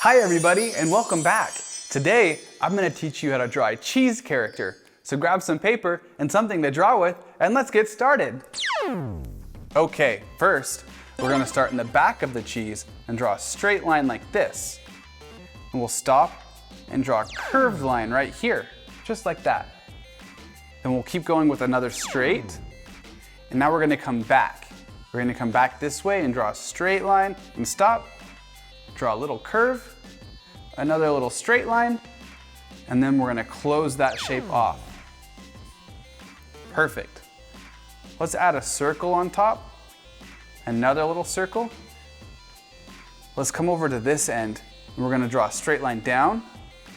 Hi everybody and welcome back. Today I'm going to teach you how to draw a cheese character. So grab some paper and something to draw with and let's get started. Okay, first we're going to start in the back of the cheese and draw a straight line like this. And we'll stop and draw a curved line right here, just like that. Then we'll keep going with another straight. And now we're going to come back. We're going to come back this way and draw a straight line and stop. Draw a little curve, another little straight line, and then we're going to close that shape off. Perfect. Let's add a circle on top, another little circle. Let's come over to this end, and we're going to draw a straight line down,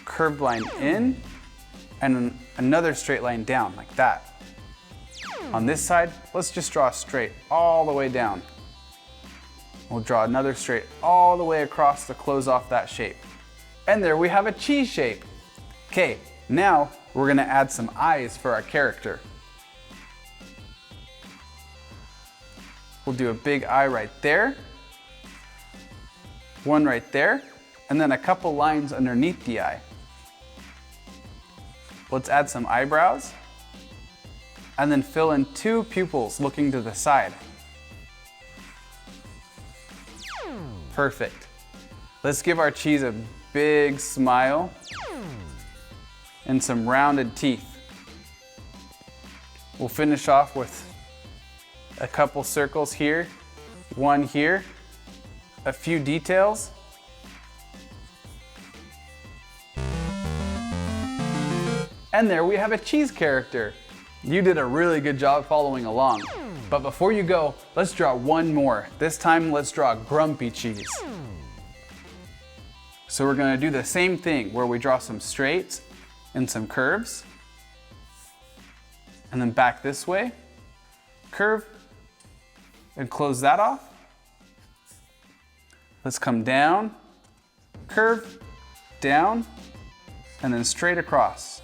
curved line in, and then another straight line down like that. On this side, let's just draw a straight all the way down. We'll draw another straight all the way across to close off that shape. And there we have a cheese shape. Okay, now we're gonna add some eyes for our character. We'll do a big eye right there, one right there, and then a couple lines underneath the eye. Let's add some eyebrows, and then fill in two pupils looking to the side. Perfect. Let's give our cheese a big smile and some rounded teeth. We'll finish off with a couple circles here, one here, a few details. And there we have a cheese character. You did a really good job following along. But before you go, let's draw one more. This time, let's draw a grumpy cheese. So we're gonna do the same thing where we draw some straights and some curves. And then back this way, curve, and close that off. Let's come down, curve, down, and then straight across.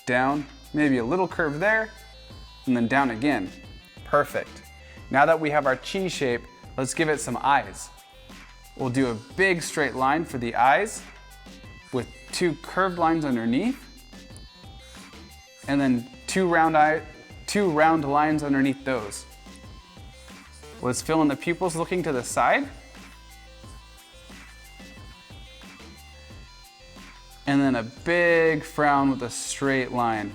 Down, maybe a little curve there, and then down again. Perfect. Now that we have our cheese shape, let's give it some eyes. We'll do a big straight line for the eyes with two curved lines underneath, and then two round lines underneath those. Let's fill in the pupils looking to the side. And then a big frown with a straight line.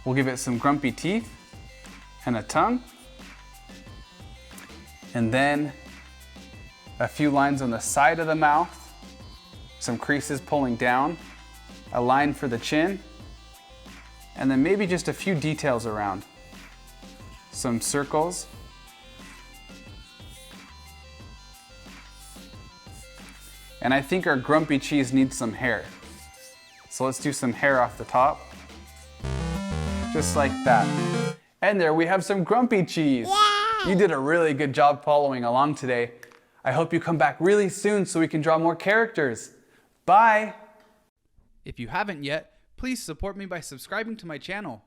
We'll give it some grumpy teeth and a tongue. And then a few lines on the side of the mouth, some creases pulling down, a line for the chin, and then maybe just a few details around. Some circles. And I think our grumpy cheese needs some hair. So let's do some hair off the top. Just like that. And there we have some grumpy cheese. Yeah! You did a really good job following along today. I hope you come back really soon so we can draw more characters. Bye! If you haven't yet, please support me by subscribing to my channel.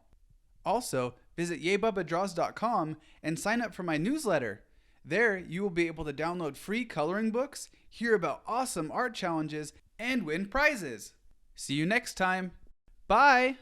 Also, visit YayBubbaDraws.com and sign up for my newsletter. There, you will be able to download free coloring books, hear about awesome art challenges, and win prizes. See you next time. Bye!